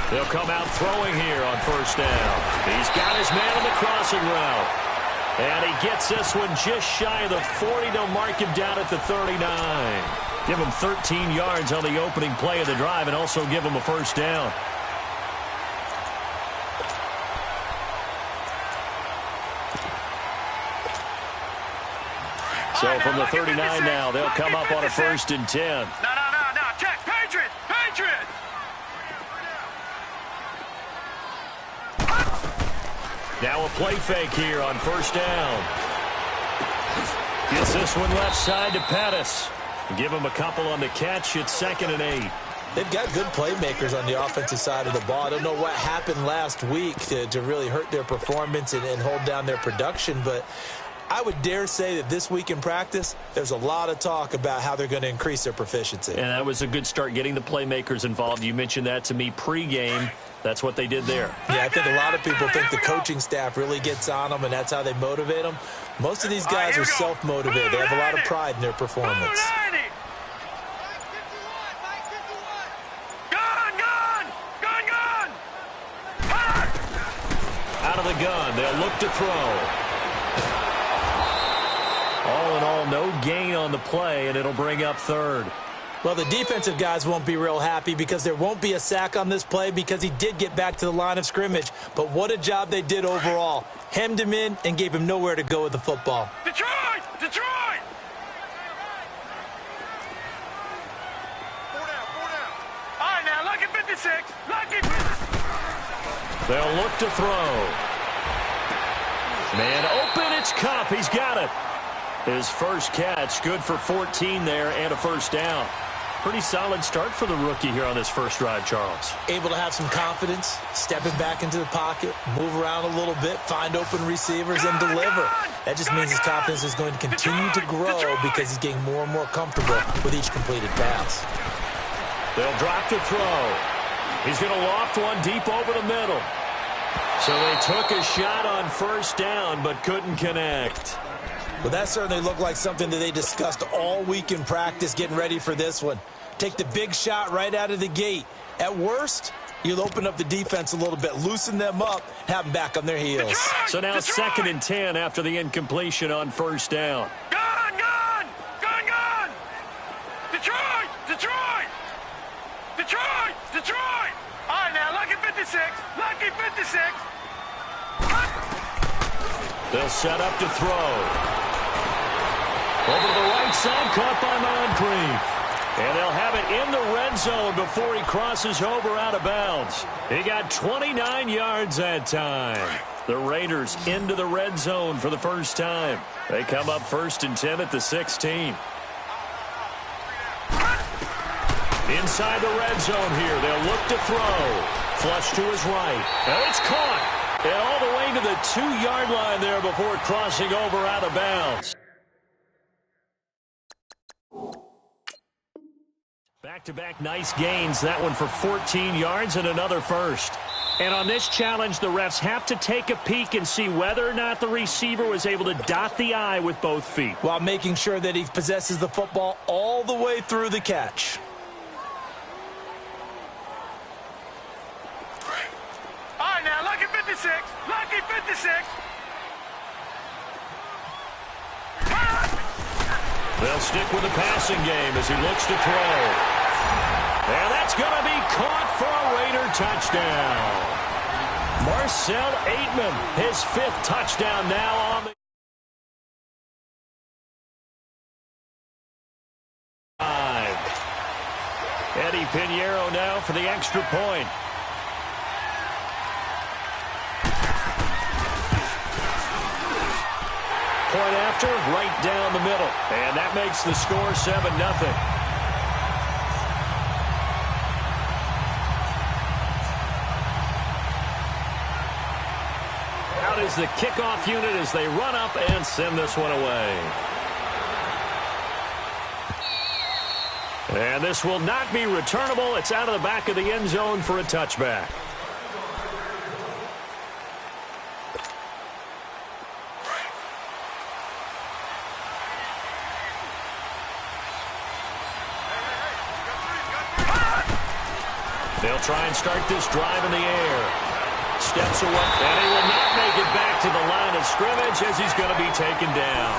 They'll come out throwing here on first down. He's got his man on the crossing route. And he gets this one just shy of the 40. They'll mark him down at the 39. Give him 13 yards on the opening play of the drive and also give him a first down. So from the 39 now, they'll come up on a 1st and 10. No. Check. Patriot. Now a play fake here on first down. Gets this one left side to Pettis. Give him a couple on the catch. It's 2nd and 8. They've got good playmakers on the offensive side of the ball. I don't know what happened last week to really hurt their performance and hold down their production, but I would dare say that this week in practice, there's a lot of talk about how they're going to increase their proficiency. And that was a good start getting the playmakers involved. You mentioned that to me pregame. That's what they did there. Yeah, I think a lot of people think the coaching staff really gets on them, and that's how they motivate them. Most of these guys are self-motivated. They have a lot of pride in their performance. Gun! Out of the gun, they'll look to throw. All in all, no gain on the play, and it'll bring up 3rd. Well, the defensive guys won't be real happy because there won't be a sack on this play because he did get back to the line of scrimmage. But what a job they did overall. Hemmed him in and gave him nowhere to go with the football. Detroit! All right, now, lucky 56. They'll look to throw. Man open, it's Cup. He's got it. His first catch, good for 14 there and a first down. Pretty solid start for the rookie here on this first drive, Charles. Able to have some confidence, stepping back into the pocket, move around a little bit, find open receivers, and deliver. That just means his confidence is going to continue to grow because he's getting more and more comfortable with each completed pass. They'll drop to throw. He's going to loft one deep over the middle. So they took a shot on first down but couldn't connect. Well, that certainly looked like something that they discussed all week in practice getting ready for this one. Take the big shot right out of the gate. At worst, you'll open up the defense a little bit, loosen them up, have them back on their heels. So now 2nd and 10 after the incompletion on first down. Gun! Detroit! All right, now, lucky 56. They'll set up to throw. Over to the right side, caught by Moncrief. And they'll have it in the red zone before he crosses over out of bounds. He got 29 yards that time. The Raiders into the red zone for the first time. They come up 1st and 10 at the 16. Inside the red zone here, they'll look to throw. Flush to his right. And it's caught. And all the way to the 2-yard line there before crossing over out of bounds. Back-to-back nice gains. That one for 14 yards and another first. And on this challenge, the refs have to take a peek and see whether or not the receiver was able to dot the I with both feet, while making sure that he possesses the football all the way through the catch. All right, now, lucky 56. They'll stick with the passing game as he looks to throw. And that's going to be caught for a Raider touchdown. Marcel Aitman, his 5th touchdown now on the drive. Eddie Pinheiro now for the extra point. Point after, right down the middle. And that makes the score 7-0. Out is the kickoff unit as they run up and send this one away. And this will not be returnable. It's out of the back of the end zone for a touchback. They'll They'll try and start this drive in the air. Steps away, and he will not make it back to the line of scrimmage as he's going to be taken down.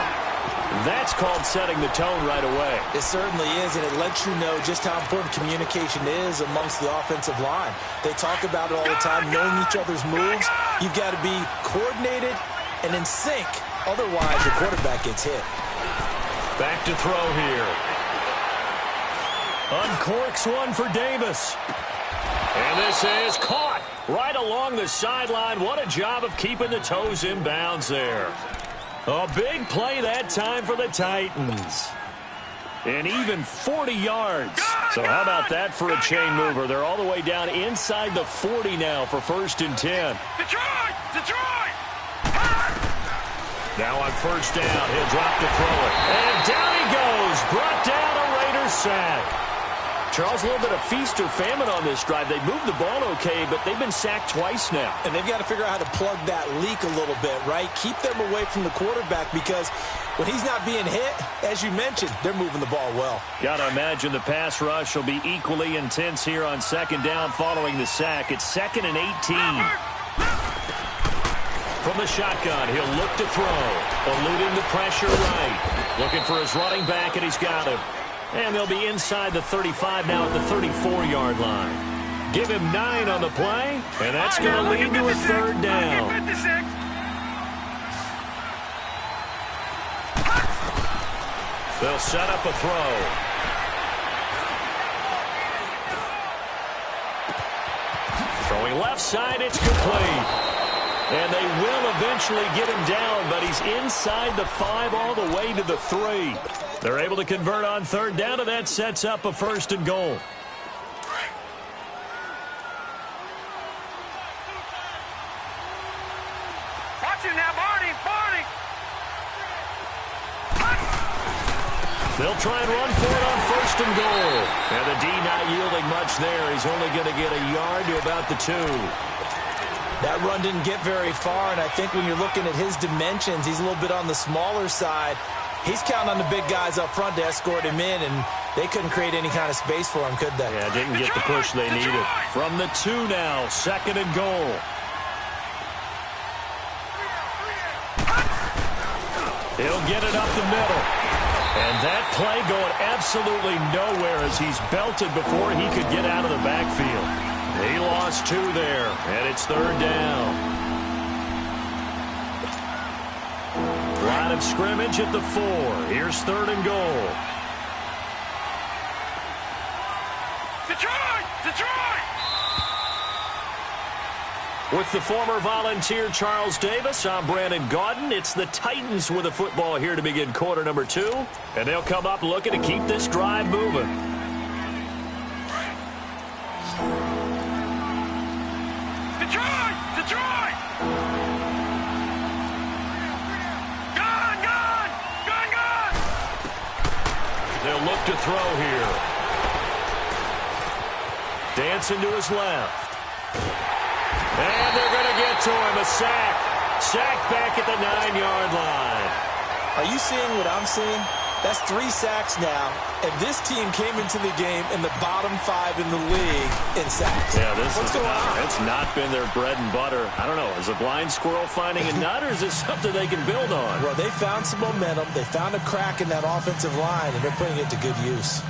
That's called setting the tone right away. It certainly is, and it lets you know just how important communication is amongst the offensive line. They talk about it all the time, knowing each other's moves. You've got to be coordinated and in sync. Otherwise, your quarterback gets hit. Back to throw here. Uncorks one for Davis. And this is caught right along the sideline. What a job of keeping the toes in bounds there. A big play that time for the Titans. And even 40 yards. So how about that for a chain mover? They're all the way down inside the 40 now for 1st and 10. Detroit! Detroit! Now on 1st down, he'll drop to throw it. And down he goes. Brought down a Raiders sack. Charles, a little bit of feast or famine on this drive. They moved the ball okay, but they've been sacked twice now. And they've got to figure out how to plug that leak a little bit, right? Keep them away from the quarterback because when he's not being hit, as you mentioned, they're moving the ball well. Got to imagine the pass rush will be equally intense here on 2nd down following the sack. It's 2nd and 18. From the shotgun, he'll look to throw. Eluding the pressure right. Looking for his running back, and he's got him. And they'll be inside the 35 now at the 34-yard line. Give him 9 on the play, and that's going to lead to a 3rd down. They'll set up a throw. Throwing left side, it's complete. And they will eventually get him down, but he's inside the 5 all the way to the 3. They're able to convert on 3rd down, and that sets up a 1st and goal. Watch it now, Barney! Barney! They'll try and run for it on 1st and goal. And the D not yielding much there. He's only going to get a yard to about the 2. That run didn't get very far, and I think when you're looking at his dimensions, he's a little bit on the smaller side. He's counting on the big guys up front to escort him in, and they couldn't create any kind of space for him, could they? Yeah, didn't get the push they needed. From the 2 now, 2nd and goal. He'll get it up the middle. And that play going absolutely nowhere as he's belted before he could get out of the backfield. He lost 2 there, and it's 3rd down. Line of scrimmage at the 4. Here's 3rd and goal. Detroit! Detroit! With the former Volunteer Charles Davis, I'm Brandon Gaudin. It's the Titans with the football here to begin quarter number 2. And they'll come up looking to keep this drive moving. Detroit! Detroit! Gun! Gun! Gun! Gun! They'll look to throw here. Dancing to his left. And they're going to get to him. A sack. Sack back at the 9-yard line. Are you seeing what I'm seeing? That's 3 sacks now, and this team came into the game in the bottom 5 in the league in sacks. Yeah, What's going on? It's not been their bread and butter. I don't know. Is a blind squirrel finding a nut, or is this something they can build on? Well, they found some momentum. They found a crack in that offensive line, and they're putting it to good use.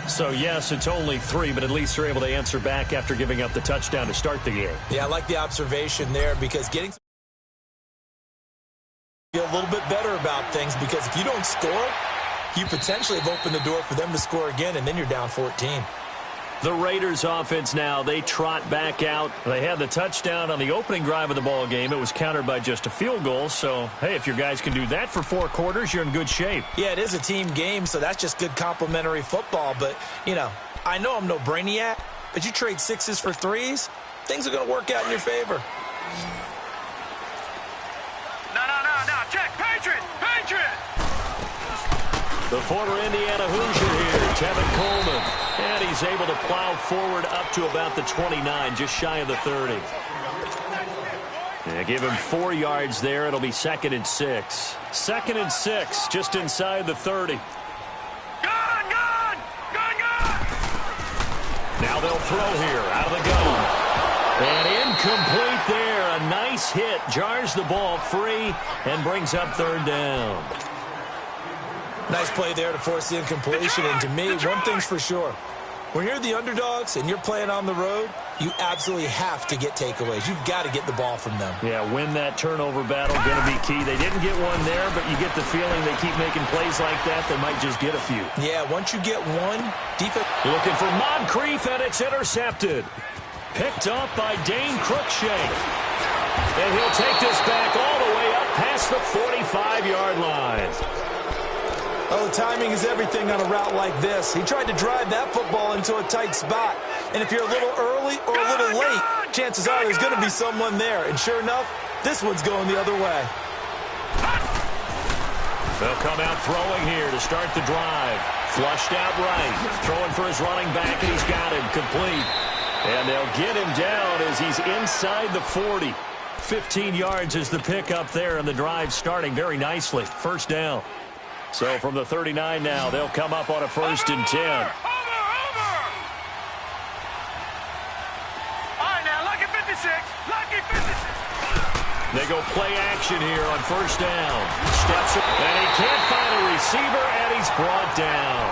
So, yes, it's only 3, but at least they're able to answer back after giving up the touchdown to start the game. Yeah, I like the observation there because getting feel a little bit better about things because if you don't score, you potentially have opened the door for them to score again, and then you're down 14. The Raiders offense now, they trot back out. They had the touchdown on the opening drive of the ball game. It was countered by just a field goal. So, hey, if your guys can do that for 4 quarters, you're in good shape. Yeah, it is a team game, so that's just good complimentary football. But, you know, I know I'm no brainiac, but you trade 6s for 3s, things are going to work out in your favor. No. Check. Patriot! Patriot! The former Indiana Hoosier here, Tevin Coleman. And he's able to plow forward up to about the 29, just shy of the 30. Yeah, give him 4 yards there. It'll be 2nd and 6. 2nd and 6, just inside the 30. Gun! Now they'll throw here out of the gun. And incomplete there. A nice hit. Jars the ball free and brings up third down. Nice play there to force the incompletion. And to me, one thing's for sure. When you're the underdogs and you're playing on the road, you absolutely have to get takeaways. You've got to get the ball from them. Yeah, win that turnover battle, going to be key. They didn't get one there, but you get the feeling they keep making plays like that, they might just get a few. Yeah, once you get one, defense. Looking for Moncrief, and it's intercepted. Picked up by Dane Cruikshank. And he'll take this back all the way up past the 45-yard line. Oh, timing is everything on a route like this. He tried to drive that football into a tight spot. And if you're a little early or a little late, chances are there's going to be someone there. And sure enough, this one's going the other way. They'll come out throwing here to start the drive. Flushed out right. Throwing for his running back, and he's got him complete. And they'll get him down as he's inside the 40. 15 yards is the pickup there, and the drive starting very nicely. First down. So from the 39 now, they'll come up on a 1st and 10. Over! All right, now, lucky 56. Lucky 56. They go play action here on 1st down. Steps up, and he can't find a receiver, and he's brought down.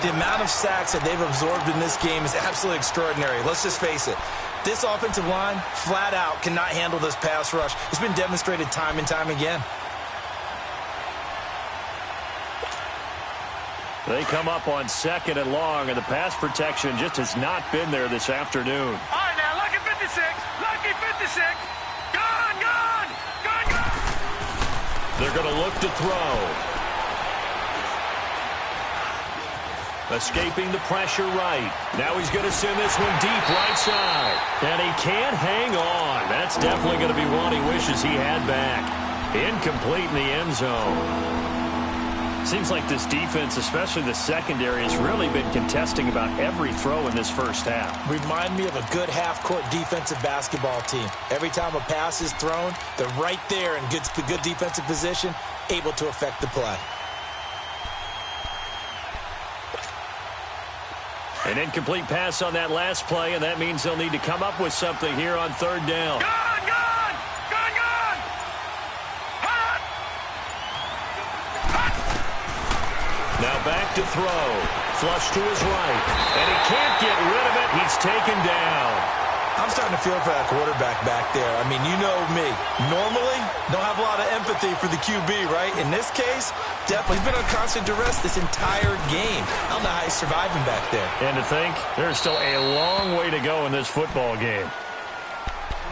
The amount of sacks that they've absorbed in this game is absolutely extraordinary. Let's just face it. This offensive line, flat out, cannot handle this pass rush. It's been demonstrated time and time again. They come up on 2nd and long, and the pass protection just has not been there this afternoon. All right, now, lucky 56. Lucky 56. Gone, gone. Gone, gone. They're going to look to throw. Escaping the pressure right. Now he's going to send this one deep right side. And he can't hang on. That's definitely going to be one he wishes he had back. Incomplete in the end zone. Seems like this defense, especially the secondary, has really been contesting about every throw in this first half. Remind me of a good half-court defensive basketball team. Every time a pass is thrown, they're right there in good defensive position, able to affect the play. An incomplete pass on that last play, and that means they'll need to come up with something here on 3rd down. Gone, gone. Gone, gone. Hot. Now back to throw. Flush to his right. And he can't get rid of it. He's taken down. I'm starting to feel for that quarterback back there. I mean, you know me. Normally, don't have a lot of empathy for the QB, right? In this case, definitely he's been on constant duress this entire game. I don't know how he's surviving back there. And to think, there's still a long way to go in this football game.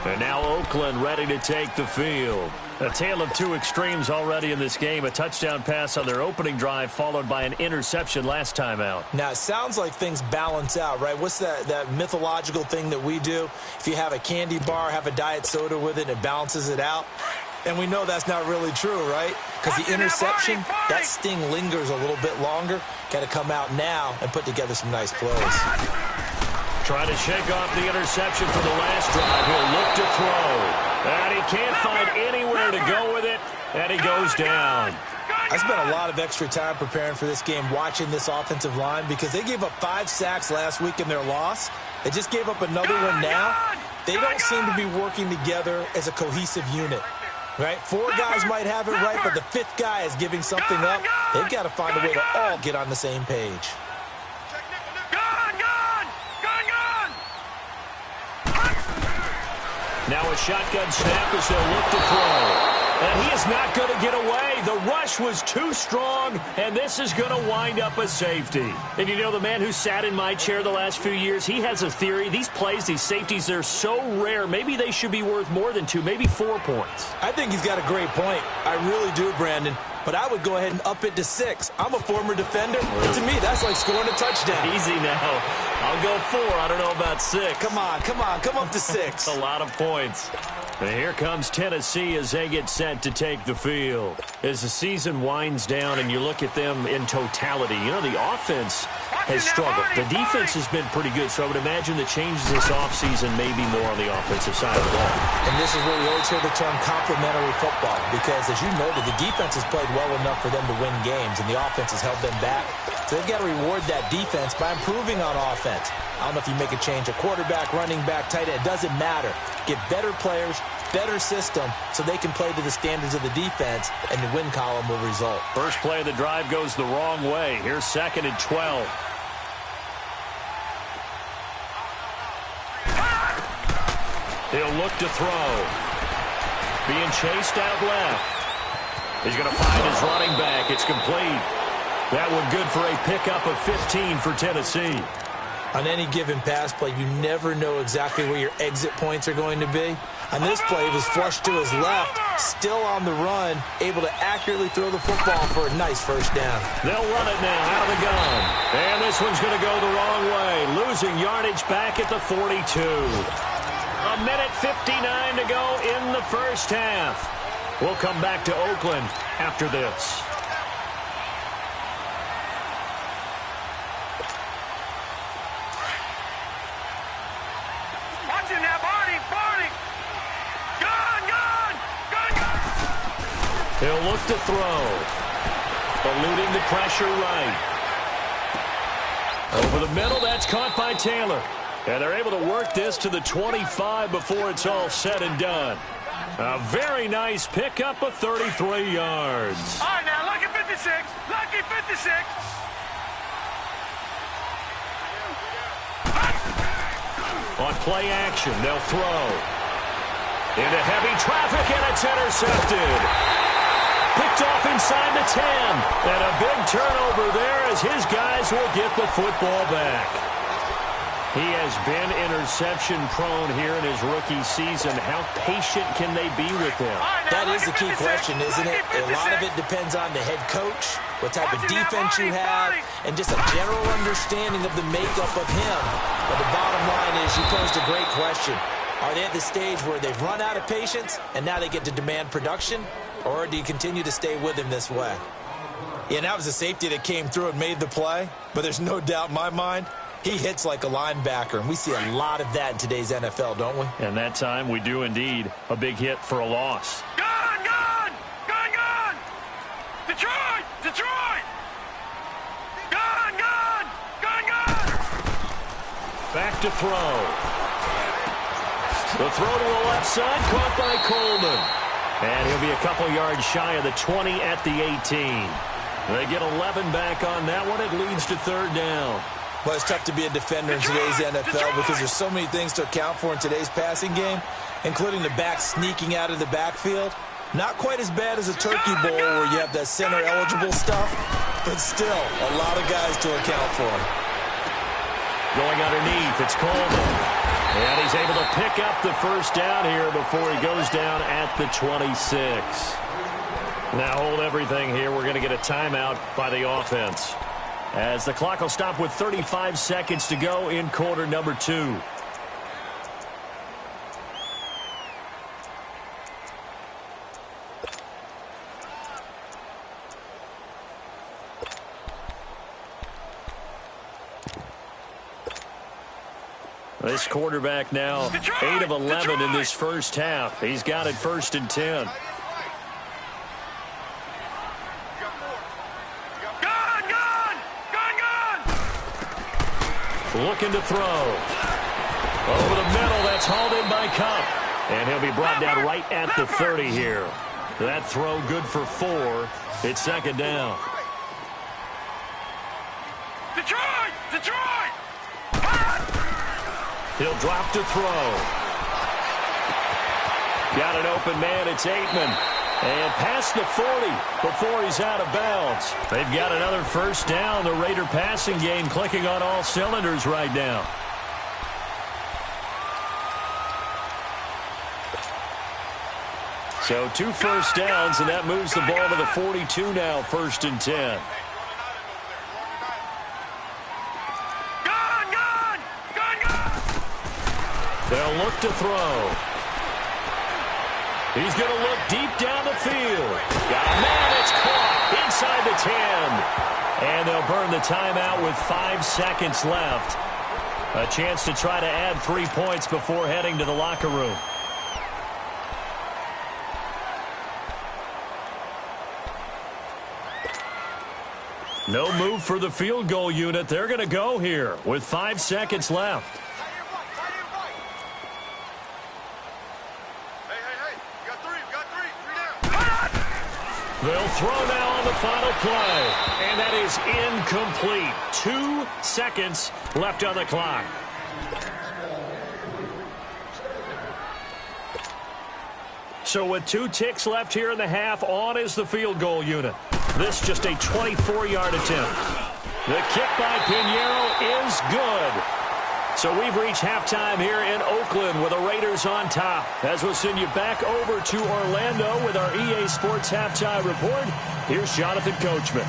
And now Oakland ready to take the field. A tale of two extremes already in this game. A touchdown pass on their opening drive followed by an interception last time out. Now, it sounds like things balance out, right? What's that mythological thing that we do? If you have a candy bar, have a diet soda with it, and it balances it out. And we know that's not really true, right? Because the interception, that sting lingers a little bit longer. Got to come out now and put together some nice plays. Trying to shake off the interception from the last drive. He'll look to throw. And he can't find anywhere to go with it. And he goes down. I spent a lot of extra time preparing for this game, watching this offensive line, because they gave up 5 sacks last week in their loss. They just gave up another one now. They don't seem to be working together as a cohesive unit. Right? 4 guys might have it right, but the 5th guy is giving something up. They've got to find a way to all get on the same page. Now a shotgun snap as they'll look to throw. And he is not going to get away. The rush was too strong, and this is going to wind up a safety. And you know, the man who sat in my chair the last few years, he has a theory. These plays, these safeties, they're so rare. Maybe they should be worth more than 2, maybe 4 points. I think he's got a great point. I really do, Brandon. But I would go ahead and up it to 6. I'm a former defender. And to me, that's like scoring a touchdown. Easy now. I'll go 4. I don't know about 6. Come on. Come up to 6. A lot of points. And here comes Tennessee as they get set to take the field. As the season winds down and you look at them in totality, you know, the offense has struggled. The defense has been pretty good, so I would imagine the changes this offseason may be more on the offensive side of the ball. And this is where we always hear the term complementary football, because as you noted, the defense has played well enough for them to win games, and the offense has held them back. So they've got to reward that defense by improving on offense. offense. I don't know if you make a change, a quarterback, running back, tight end, it doesn't matter. Get better players, better system, so they can play to the standards of the defense, and the win column will result. First play of the drive goes the wrong way. Here's 2nd and 12. He'll look to throw. Being chased out left. He's going to find his running back. It's complete. That one good for a pickup of 15 for Tennessee. On any given pass play, you never know exactly where your exit points are going to be. On this play, he was flushed to his left, still on the run, able to accurately throw the football for a nice first down. They'll run it now out of the gun. And this one's going to go the wrong way, losing yardage back at the 42. A minute 59 to go in the first half. We'll come back to Oakland after this. He'll look to throw. Eluding the pressure right. Over the middle, that's caught by Taylor. And they're able to work this to the 25 before it's all said and done. A very nice pickup of 33 yards. All right, now, lucky 56. Lucky 56. On play action, they'll throw. Into heavy traffic, and it's intercepted. Picked off inside the 10. And a big turnover there as his guys will get the football back. He has been interception prone here in his rookie season. How patient can they be with him? That is the key question, isn't it? A lot of it depends on the head coach, what type of defense you have, and just a general understanding of the makeup of him. But the bottom line is, you posed a great question. Are they at the stage where they've run out of patience and now they get to demand production? Or do you continue to stay with him this way? Yeah, that was a safety that came through and made the play. But there's no doubt in my mind, he hits like a linebacker. And we see a lot of that in today's NFL, don't we? And that time we do indeed. A big hit for a loss. Gun, gun! Gun, gun! Detroit! Detroit! Gun, gun! Gun, gun! Back to throw. The throw to the left side, caught by Coleman. And he'll be a couple yards shy of the 20 at the 18. They get 11 back on that one. It leads to 3rd down. Well, it's tough to be a defender in today's NFL because there's so many things to account for in today's passing game, including the back sneaking out of the backfield. Not quite as bad as a turkey bowl where you have the center-eligible stuff, but still a lot of guys to account for. Going underneath, it's Coleman. And he's able to pick up the first down here before he goes down at the 26. Now hold everything here. We're going to get a timeout by the offense, as the clock will stop with 35 seconds to go in quarter number 2. This quarterback now 8 of 11 in this first half. He's got it 1st and 10. Gun, gun! Gun, gun! Looking to throw. Over the middle, that's hauled in by Cup. And he'll be brought down right at the 30 here. That throw good for 4. It's 2nd down. Detroit! Detroit! He'll drop to throw. Got an open man, it's Aitman. And past the 40 before he's out of bounds. They've got another first down. The Raider passing game clicking on all cylinders right now. So 2 first downs, and that moves the ball to the 42 now, 1st and 10. They'll look to throw. He's going to look deep down the field. Got a man, it's caught inside the 10. And they'll burn the timeout with 5 seconds left. A chance to try to add 3 points before heading to the locker room. No move for the field goal unit. They're going to go here with 5 seconds left. Hey, you got three down. They'll throw now on the final play, and that is incomplete. 2 seconds left on the clock. So with 2 ticks left here in the half, on is the field goal unit. This just a 24-yard attempt. The kick by Pinheiro is good. So we've reached halftime here in Oakland with the Raiders on top. As we'll send you back over to Orlando with our EA Sports Halftime Report, here's Jonathan Coachman.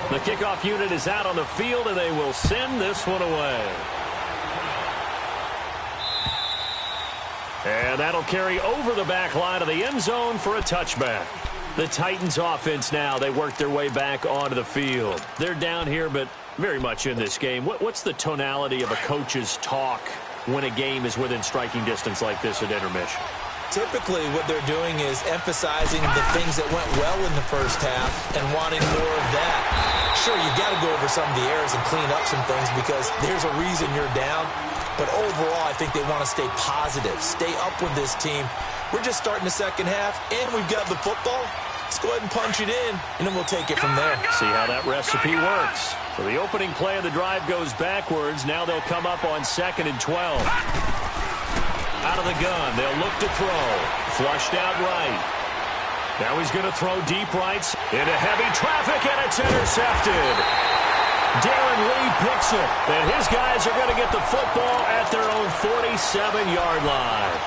The kickoff unit is out on the field, and they will send this one away. And that'll carry over the back line of the end zone for a touchback. The Titans offense now, they work their way back onto the field. They're down here, but very much in this game. What's the tonality of a coach's talk when a game is within striking distance like this at intermission? Typically, what they're doing is emphasizing the things that went well in the first half and wanting more of that. Sure, you've got to go over some of the errors and clean up some things because there's a reason you're down. But overall, I think they want to stay positive, stay up with this team. We're just starting the second half, and we've got the football. Let's go ahead and punch it in, and then we'll take it from there. See how that recipe works. So the opening play of the drive goes backwards. Now they'll come up on 2nd and 12. Out of the gun, they'll look to throw. Flushed out right. Now he's going to throw deep rights into heavy traffic, and it's intercepted. Darren Lee picks it, and his guys are going to get the football at their own 47-yard line.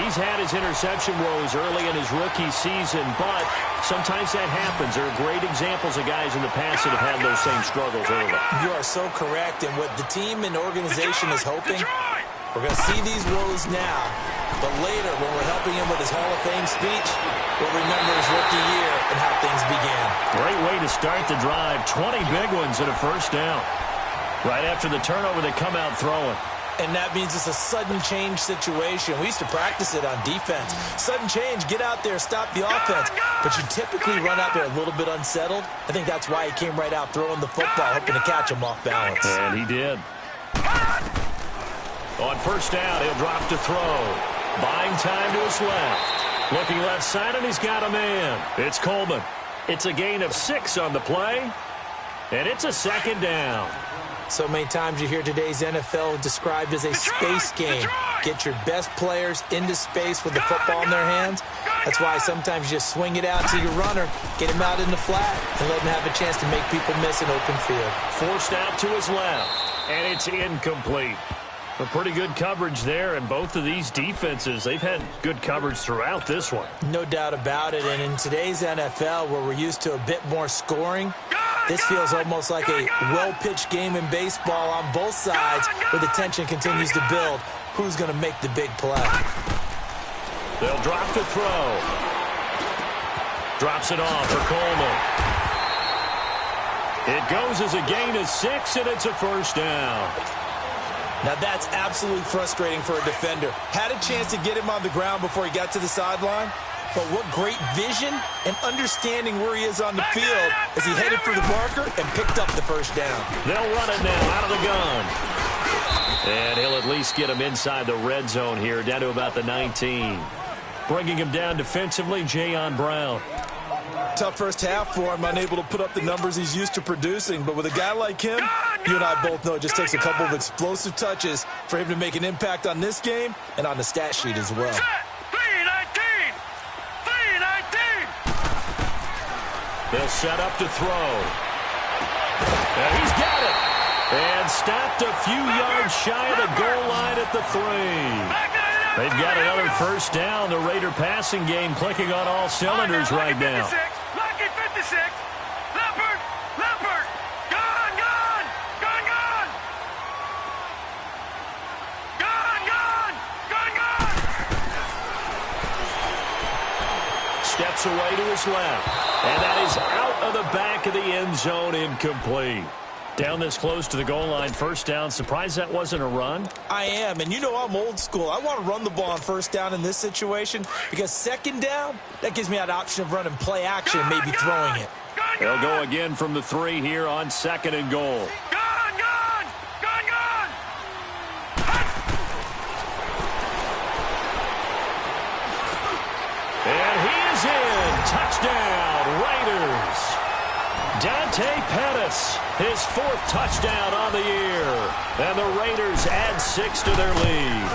He's had his interception woes early in his rookie season, but sometimes that happens. There are great examples of guys in the past that have had those same struggles early. You are so correct, and what the team and organization is hoping, we're going to see these woes now, but later when we're helping him with his Hall of Fame speech, we'll remember his rookie year and how things began. Great way to start the drive. 20 big ones and a first down. Right after the turnover, they come out throwing. And that means it's a sudden change situation. We used to practice it on defense. Sudden change, get out there, stop the offense. But you typically run out there a little bit unsettled. I think that's why he came right out throwing the football, hoping to catch him off balance. And he did. On first down, he'll drop to throw. Buying time to his left. Looking left side, and he's got a man. It's Coleman. It's a gain of 6 on the play, and it's a 2nd down. So many times you hear today's NFL described as a space game. Get your best players into space with the football in their hands. That's why sometimes you just swing it out to your runner, get him out in the flat, and let him have a chance to make people miss an open field. Forced out to his left, and it's incomplete. A pretty good coverage there, and both of these defenses, they've had good coverage throughout this one. No doubt about it, and in today's NFL, where we're used to a bit more scoring, this feels almost like a well-pitched game in baseball on both sides, where the tension continues to build. Who's going to make the big play? They'll drop to throw. Drops it off for Coleman. It goes as a gain of 6, and it's a first down. Now that's absolutely frustrating for a defender. Had a chance to get him on the ground before he got to the sideline, but what great vision and understanding where he is on the field as he headed for the marker and picked up the first down. They'll run it now out of the gun. And he'll at least get him inside the red zone here, down to about the 19. Bringing him down defensively, Jayon Brown. Tough first half for him, unable to put up the numbers he's used to producing. But with a guy like him, you and I both know it just takes a couple of explosive touches for him to make an impact on this game and on the stat sheet as well. 319! They'll set up to throw. And he's got it. And stopped a few yards shy of the goal line at the 3. They've got another first down. The Raider passing game clicking on all cylinders right now. Lucky 56. Leopard. Gone. Steps away to his left. And that is out of the back of the end zone, incomplete. Down this close to the goal line, first down. Surprised that wasn't a run? I am, and you know I'm old school. I want to run the ball on first down in this situation because second down, that gives me that option of running play action and maybe throwing it. They'll go again from the 3 here on 2nd and goal. And he is in. Touchdown, Raiders. Dante Pettis, his 4th touchdown on the year. And the Raiders add 6 to their lead.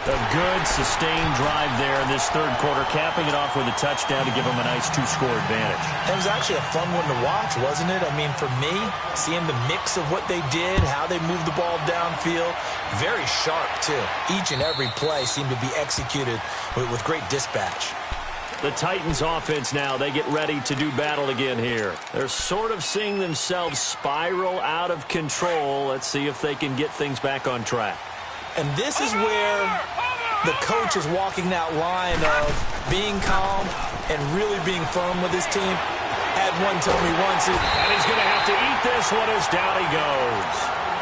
A good, sustained drive there in this 3rd quarter, capping it off with a touchdown to give them a nice 2-score advantage. It was actually a fun one to watch, wasn't it? I mean, for me, seeing the mix of what they did, how they moved the ball downfield, very sharp, too. Each and every play seemed to be executed with great dispatch. The Titans offense now, they get ready to do battle again here. They're sort of seeing themselves spiral out of control. Let's see if they can get things back on track. And this is where the coach is walking that line of being calm and really being firm with his team. Had one tell me once. And he's going to have to eat this one as down he goes.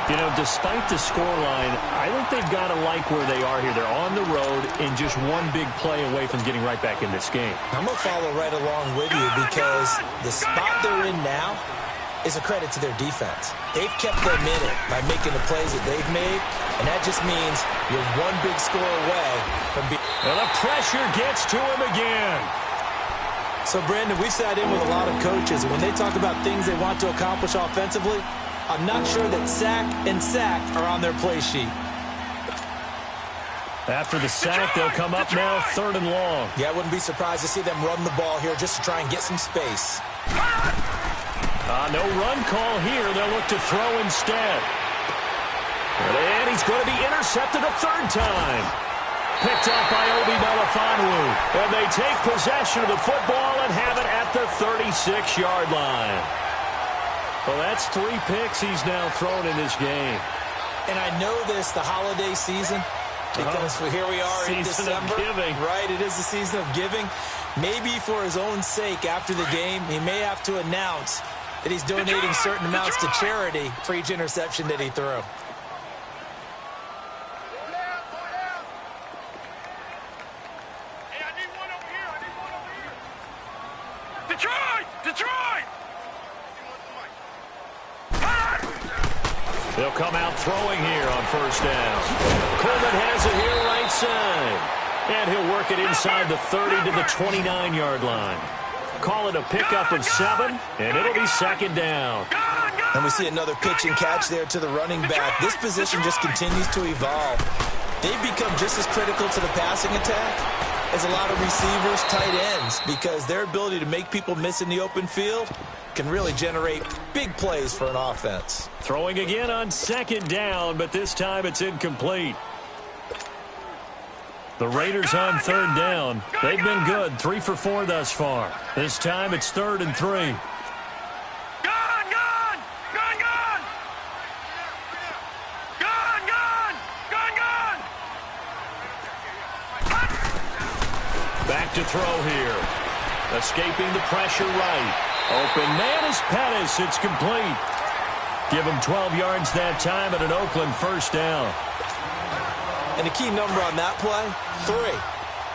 You know, despite the scoreline, I think they've got to like where they are here. They're on the road and just one big play away from getting right back in this game. I'm going to follow right along with you because the spot they're in now is a credit to their defense. They've kept them in it by making the plays that they've made, and that just means you're one big score away from being... And the pressure gets to him again. So, Brandon, we sat in with a lot of coaches, and when they talk about things they want to accomplish offensively, I'm not sure that sack and sack are on their play sheet. After the sack, they'll come up now 3rd and long. Yeah, I wouldn't be surprised to see them run the ball here just to try and get some space. No run call here. They'll look to throw instead. And he's going to be intercepted a 3rd time. Picked up by Obi Melifonwu. And they take possession of the football and have it at the 36-yard line. Well, that's 3 picks he's now thrown in this game. And I know this, the holiday season, because here we are in December. Season of giving. Right, it is the season of giving. Maybe for his own sake after the game, he may have to announce that he's donating certain amounts to charity for each interception that he threw. They'll come out throwing here on 1st down. Coleman has it here right side. And he'll work it inside the 30 to the 29-yard line. Call it a pickup of 7, and it'll be 2nd down. And we see another pitch and catch there to the running back. This position just continues to evolve. They've become just as critical to the passing attack as a lot of receivers, tight ends, because their ability to make people miss in the open field can really generate big plays for an offense. Throwing again on 2nd down, but this time it's incomplete. The Raiders on 3rd down. They've been good, 3 for 4 thus far. This time it's 3rd and 3. Back to throw here. Escaping the pressure right. Open man is Pettis. It's complete. Give him 12 yards that time at an Oakland 1st down. And the key number on that play, 3.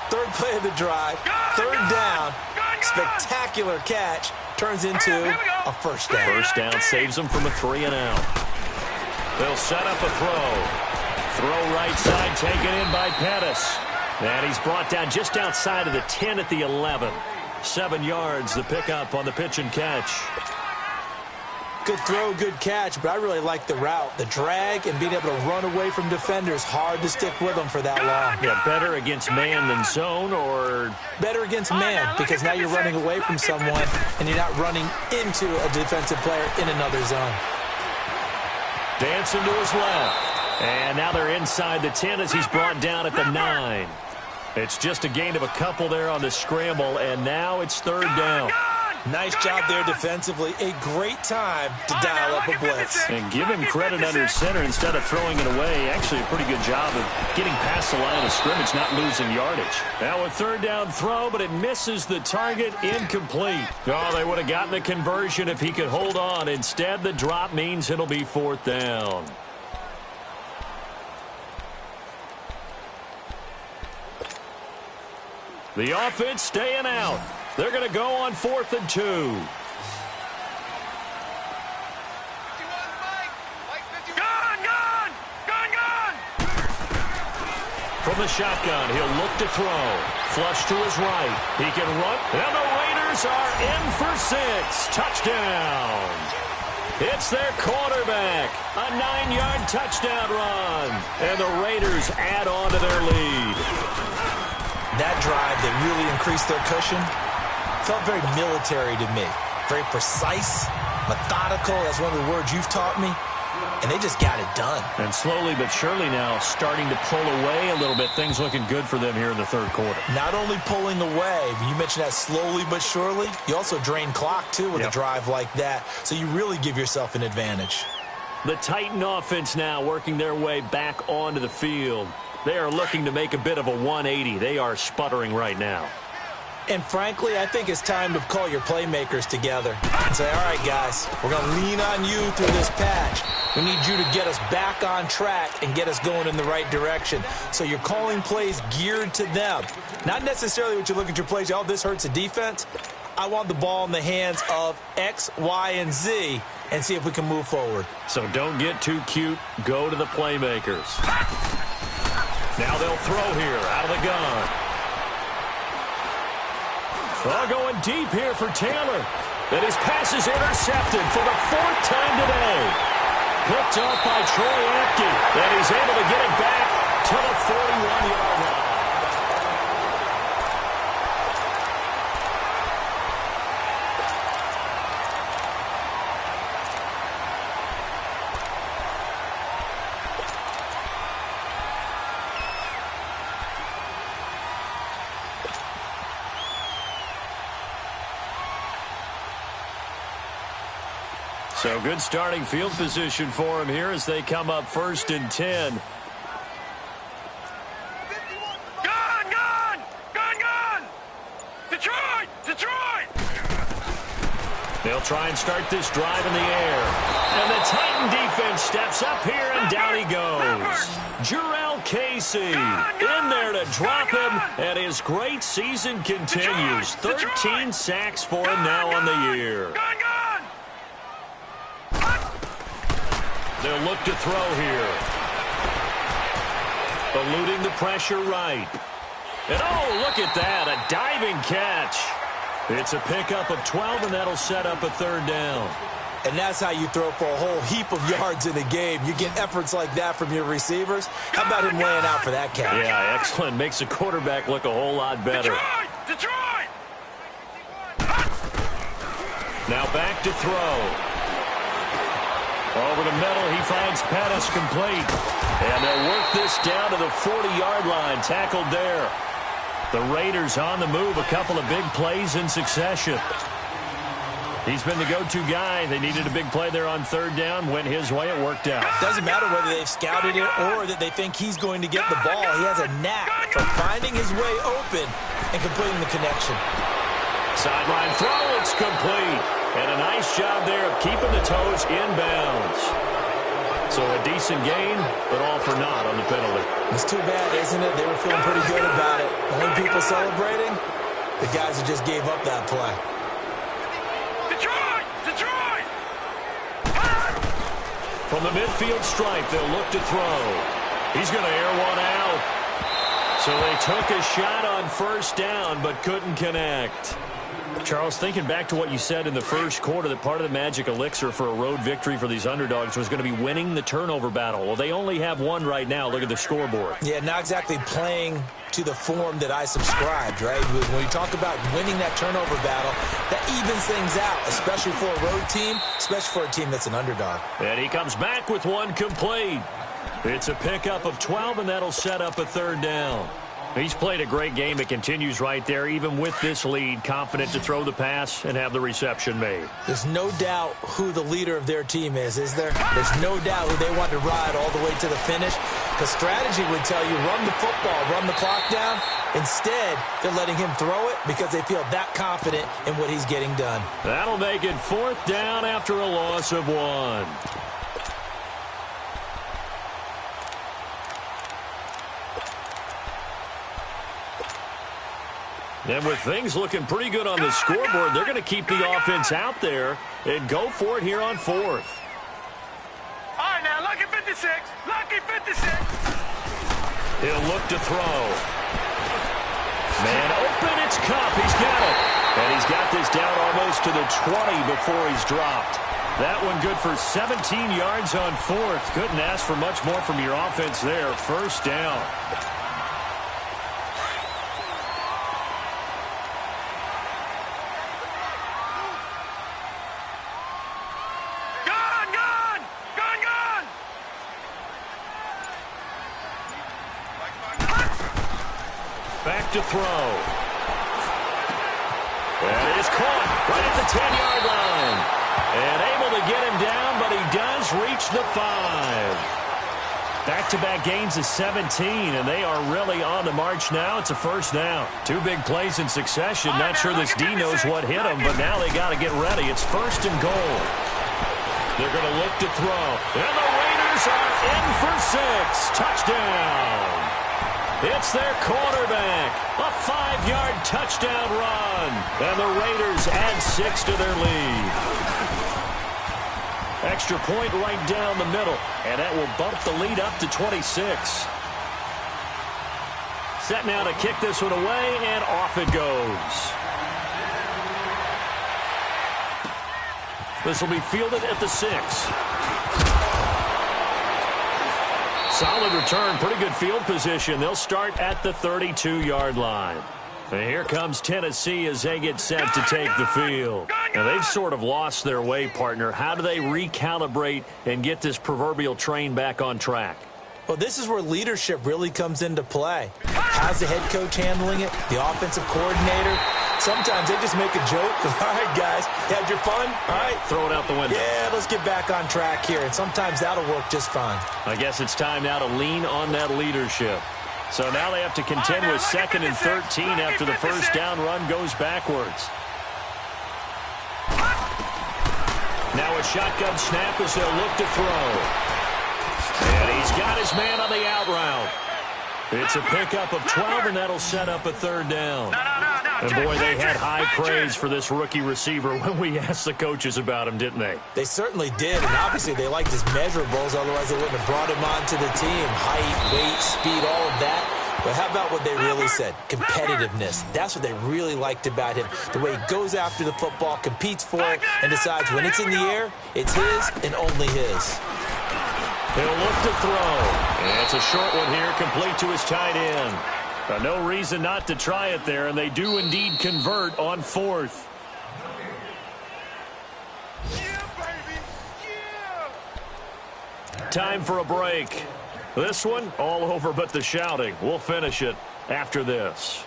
3rd play of the drive, 3rd down, spectacular catch, turns into a 1st down. 1st down saves them from a 3-and-out. They'll set up a throw. Throw right side taken in by Pettis. And he's brought down just outside of the 10 at the 11. 7 yards, the pickup on the pitch and catch. Good throw, good catch, but I really like the route. The drag and being able to run away from defenders, hard to stick with them for that long. Yeah, better against man than zone, or? Better against man, because now you're running away from someone and you're not running into a defensive player in another zone. Dancing to his left. And now they're inside the 10 as he's brought down at the 9. It's just a gain of a couple there on the scramble, and now it's 3rd down. Nice job there defensively. A great time to dial up a blitz. And give him credit under center instead of throwing it away. Actually, a pretty good job of getting past the line of scrimmage, not losing yardage. Now a third down throw, but it misses the target, incomplete. Oh, they would have gotten the conversion if he could hold on. Instead, the drop means it'll be fourth down. The offense staying out. They're going to go on 4th and 2. From the shotgun, he'll look to throw. Flush to his right. He can run. And the Raiders are in for 6. Touchdown. It's their quarterback. A 9-yard touchdown run. And the Raiders add on to their lead. That drive that really increased their cushion felt very military to me. Very precise, methodical. That's one of the words you've taught me. And they just got it done. And slowly but surely now starting to pull away a little bit. Things looking good for them here in the third quarter. Not only pulling away, but you mentioned that slowly but surely. You also drain clock, too, with a drive like that. So you really give yourself an advantage. The Titan offense now working their way back onto the field. They are looking to make a bit of a 180. They are sputtering right now. And frankly, I think it's time to call your playmakers together and say, all right, guys, we're going to lean on you through this patch. We need you to get us back on track and get us going in the right direction. So you're calling plays geared to them. Not necessarily what you look at your plays, oh, this hurts the defense. I want the ball in the hands of X, Y, and Z and see if we can move forward. So don't get too cute. Go to the playmakers. Now they'll throw here out of the gun. Well, going deep here for Taylor. And his pass is intercepted for the 4th time today. Picked up by Troy Apke. And he's able to get it back to the 41-yard line. So good starting field position for him here as they come up 1st and 10. Gun! Detroit! They'll try and start this drive in the air. And the Titan defense steps up here, and down he goes. Jarrell Casey in there to drop him, and his great season continues. 13 sacks for him now on the year. They'll look to throw here. Eluding the pressure right. And oh, look at that, a diving catch. It's a pickup of 12, and that'll set up a 3rd down. And that's how you throw for a whole heap of yards in a game. You get efforts like that from your receivers. How about him laying out for that catch? Yeah, excellent. Makes the quarterback look a whole lot better. Detroit! Now back to throw. Over the middle, he finds Pettis complete. And they'll work this down to the 40-yard line. Tackled there. The Raiders on the move. A couple of big plays in succession. He's been the go-to guy. They needed a big play there on 3rd down. Went his way. It worked out. Doesn't matter whether they've scouted it or that they think he's going to get the ball. He has a knack for finding his way open and completing the connection. Sideline throw. It's complete. And a nice job there of keeping the toes inbounds. So a decent gain, but all for naught on the penalty. It's too bad, isn't it? They were feeling pretty good about it. The only people celebrating, the guys who just gave up that play. Detroit! From the midfield stripe, they'll look to throw. He's going to air one out. So they took a shot on 1st down, but couldn't connect. Charles, thinking back to what you said in the first quarter, that part of the magic elixir for a road victory for these underdogs was going to be winning the turnover battle. Well, they only have one right now. Look at the scoreboard. Yeah, not exactly playing to the form that I subscribed, right? When you talk about winning that turnover battle, that evens things out, especially for a road team, especially for a team that's an underdog. And he comes back with one complete. It's a pickup of 12, and that'll set up a 3rd down. He's played a great game. It continues right there, even with this lead, confident to throw the pass and have the reception made. There's no doubt who the leader of their team is there? There's no doubt who they want to ride all the way to the finish. Because strategy would tell you, run the football, run the clock down. Instead, they're letting him throw it because they feel that confident in what he's getting done. That'll make it 4th down after a loss of 1. And with things looking pretty good on the scoreboard, they're going to keep the offense out there and go for it here on 4th. All right, now, lucky 56. Lucky 56. He'll look to throw. Man open, it's Cup. He's got it. And he's got this down almost to the 20 before he's dropped. That one good for 17 yards on 4th. Couldn't ask for much more from your offense there. 1st down. Back to throw. That is caught right at the 10-yard line. And able to get him down, but he does reach the 5. Back-to-back gains of 17, and they are really on the march now. It's a 1st down. 2 big plays in succession. Not sure this D knows what hit him, but now they got to get ready. It's 1st and goal. They're going to look to throw. And the Raiders are in for 6. Touchdown. It's their quarterback. A 5-yard touchdown run. And the Raiders add 6 to their lead. Extra point right down the middle. And that will bump the lead up to 26. Set now to kick this one away, and off it goes. This will be fielded at the 6. Solid return, pretty good field position. They'll start at the 32-yard line. And here comes Tennessee as they get set to take the field. Now, they've sort of lost their way, partner. How do they recalibrate and get this proverbial train back on track? Well, this is where leadership really comes into play. How's the head coach handling it? The offensive coordinator? Sometimes they just make a joke. All right, guys, had your fun? All right. Throw it out the window. Yeah, let's get back on track here. And sometimes that'll work just fine. I guess it's time now to lean on that leadership. So now they have to contend with 2nd and 13 after the 1st down run goes backwards. Now a shotgun snap as they'll look to throw. And he's got his man on the out route. It's a pickup of 12, and that'll set up a 3rd down. And, boy, they had high praise for this rookie receiver when we asked the coaches about him, didn't they? They certainly did, and obviously they liked his measurables. Otherwise, they wouldn't have brought him onto the team. Height, weight, speed, all of that. But how about what they really said? Competitiveness. That's what they really liked about him. The way he goes after the football, competes for it, and decides when it's in the air, it's his and only his. He'll look to throw. And it's a short one here, complete to his tight end. No reason not to try it there, and they do indeed convert on 4th. Yeah, baby. Yeah. Time for a break. This one, all over but the shouting. We'll finish it after this.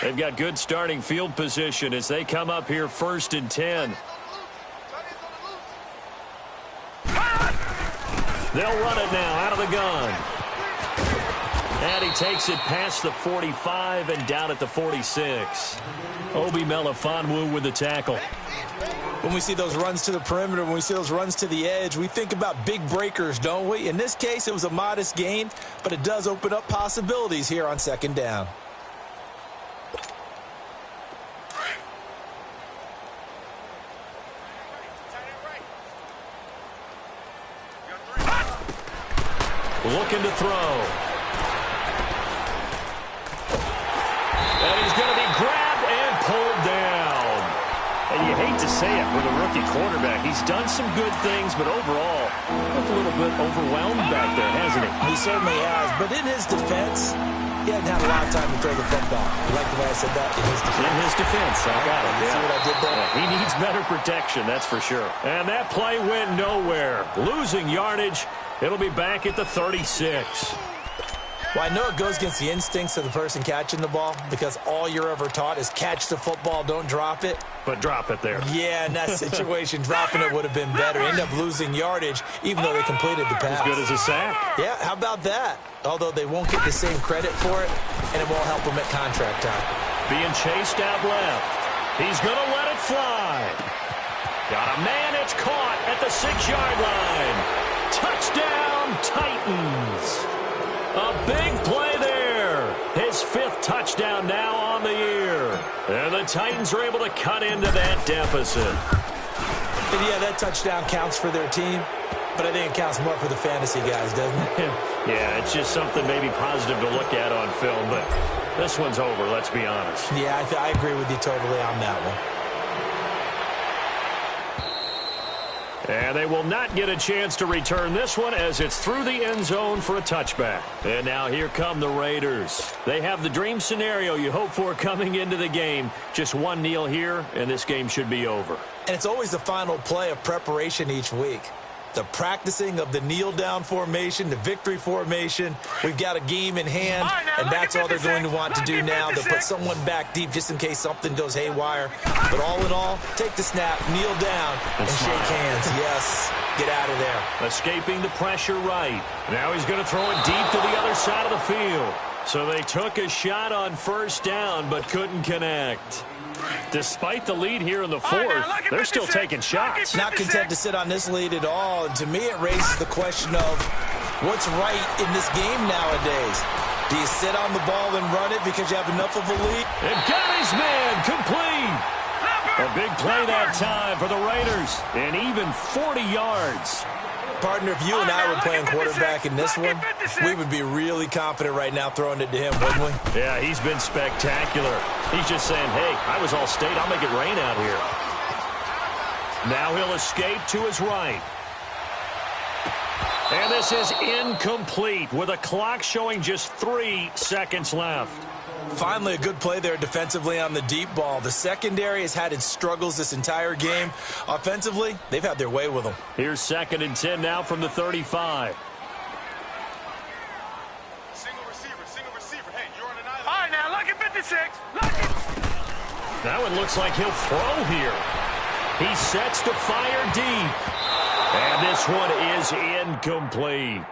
They've got good starting field position as they come up here 1st and 10. They'll run it now out of the gun. And he takes it past the 45 and down at the 46. Obi Melifonwu with the tackle. When we see those runs to the perimeter, when we see those runs to the edge, we think about big breakers, don't we? In this case, it was a modest gain, but it does open up possibilities here on 2nd down. Looking to throw. And he's going to be grabbed and pulled down. And you hate to say it with a rookie quarterback. He's done some good things, but overall, looked a little bit overwhelmed back there, hasn't he? He certainly has. But in his defense, he hadn't had a lot of time to throw the football. You like the way I said that? In his defense. In his defense. I got it. You see what I did there? Yeah, he needs better protection, that's for sure. And that play went nowhere. Losing yardage. It'll be back at the 36. Well, I know it goes against the instincts of the person catching the ball because all you're ever taught is catch the football, don't drop it. But drop it there. Yeah, in that situation, dropping it would have been better. End up losing yardage, even though they completed the pass. As good as a sack. Yeah, how about that? Although they won't get the same credit for it, and it won't help them at contract time. Being chased out left. He's going to let it fly. Got a man, it's caught at the 6-yard line. Touchdown, Titans. A big play there. His 5th touchdown now on the year. And the Titans are able to cut into that deficit. And yeah, that touchdown counts for their team, but I think it counts more for the fantasy guys, doesn't it? Yeah, it's just something maybe positive to look at on film, but this one's over, let's be honest. Yeah, I agree with you totally on that one. And they will not get a chance to return this one as it's through the end zone for a touchback. And now here come the Raiders. They have the dream scenario you hope for coming into the game. Just one kneel here, and this game should be over. And it's always the final play of preparation each week. The practicing of the kneel-down formation, the victory formation. We've got a game in hand, and that's all they're going to want to do now. They'll put someone back deep just in case something goes haywire. But all in all, take the snap, kneel down, and shake hands. Yes, get out of there. Escaping the pressure right. Now he's going to throw it deep to the other side of the field. So they took a shot on first down, but couldn't connect. Despite the lead here in the 4th, they're still taking shots. Not content to sit on this lead at all. And to me, it raises the question of what's right in this game nowadays. Do you sit on the ball and run it because you have enough of a lead? And got his man complete. A big play that time for the Raiders. And even 40 yards. Partner, if you and I were playing quarterback in this one, we would be really confident right now throwing it to him, wouldn't we? Yeah, he's been spectacular. He's just saying, hey, I was all state. I'll make it rain out here. Now he'll escape to his right. And this is incomplete with a clock showing just 3 seconds left. Finally, a good play there defensively on the deep ball. The secondary has had its struggles this entire game. Offensively, they've had their way with them. Here's 2nd and 10 now from the 35. Single receiver. Hey, you're on an island. All right, now, lucky 56. Lucky. That one looks like he'll throw here. He sets to fire deep. And this one is incomplete.